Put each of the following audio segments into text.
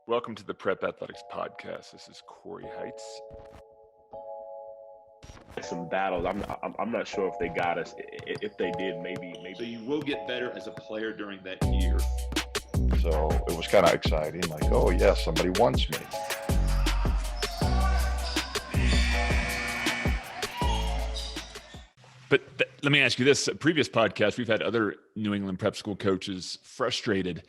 Welcome to the Prep Athletics Podcast. This is Cory Heitz. Some battles. I'm not sure if they got us. If they did, maybe. So you will get better as a player during that year. So it was kind of exciting, like, oh yeah, somebody wants me. But let me ask you this. Previous podcast, we've had other New England prep school coaches frustrated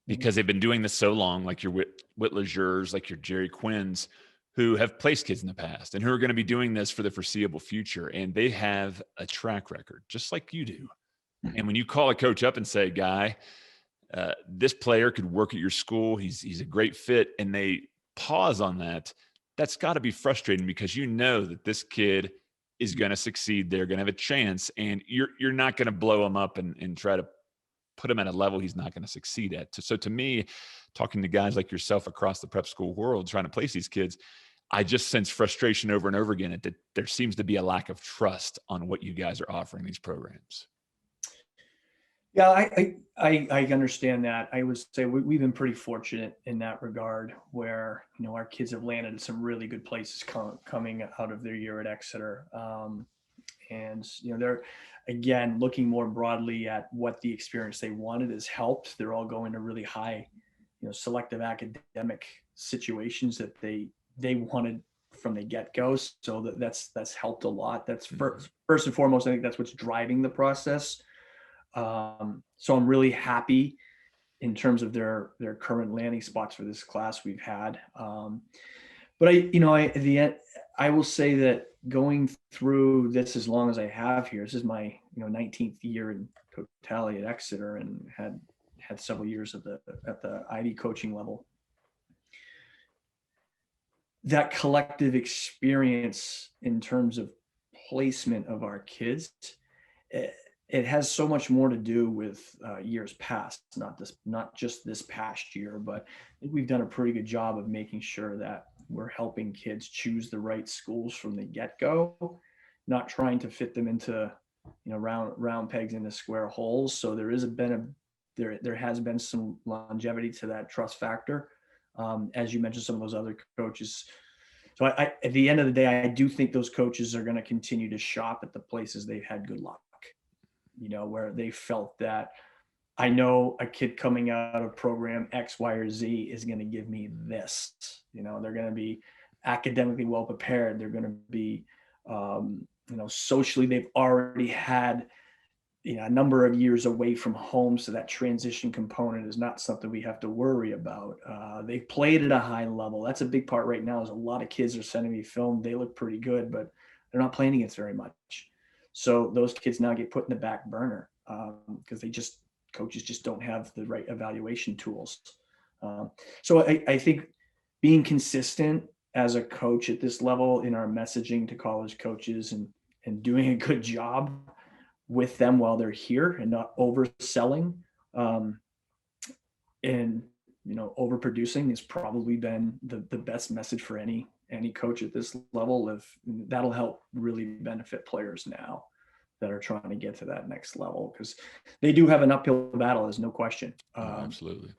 because they've been doing this so long, like your Whit Legers, like your Jerry Quinns, who have placed kids in the past and who are going to be doing this for the foreseeable future. And they have a track record, just like you do. And when you call a coach up and say, Guy, this player could work at your school, he's a great fit, and they pause on that, that's got to be frustrating because you know that this kid is going to succeed. They're going to have a chance, and you're not going to blow him up and try to put him at a level he's not going to succeed at. So to me, talking to guys like yourself across the prep school world, trying to place these kids, I just sense frustration over and over again that there seems to be a lack of trust on what you guys are offering these programs. Yeah, I understand that. I would say we've been pretty fortunate in that regard where, our kids have landed in some really good places coming out of their year at Exeter. And they're, again, looking more broadly at what the experience they wanted has helped. They're all going to really high, selective academic situations that they wanted from the get-go. So that's helped a lot. That's first and foremost, I think that's what's driving the process. So I'm really happy in terms of their current landing spots for this class we've had. But at the end, I will say that going through this as long as I have here, this is my 19th year in totality at Exeter, and had several years at the IB coaching level. That collective experience in terms of placement of our kids, it has so much more to do with years past, not just this past year, but I think we've done a pretty good job of making sure that we're helping kids choose the right schools from the get-go, not trying to fit them into, round pegs into square holes. So there has been some longevity to that trust factor. As you mentioned, some of those other coaches. So at the end of the day, I do think those coaches are going to continue to shop at the places they've had good luck, where they felt that I know a kid coming out of program X, Y, or Z is going to give me this. They're going to be academically well prepared. They're going to be, socially, they've already had, a number of years away from home. So that transition component is not something we have to worry about. They've played at a high level. That's a big part right now is a lot of kids are sending me film. They look pretty good, but they're not playing against very much. So those kids now get put in the back burner because coaches just don't have the right evaluation tools. So I think being consistent as a coach at this level in our messaging to college coaches and doing a good job with them while they're here and not overselling and overproducing has probably been the best message for any coach at this level. That'll help really benefit players now that are trying to get to that next level, because they do have an uphill battle, there's no question. Absolutely.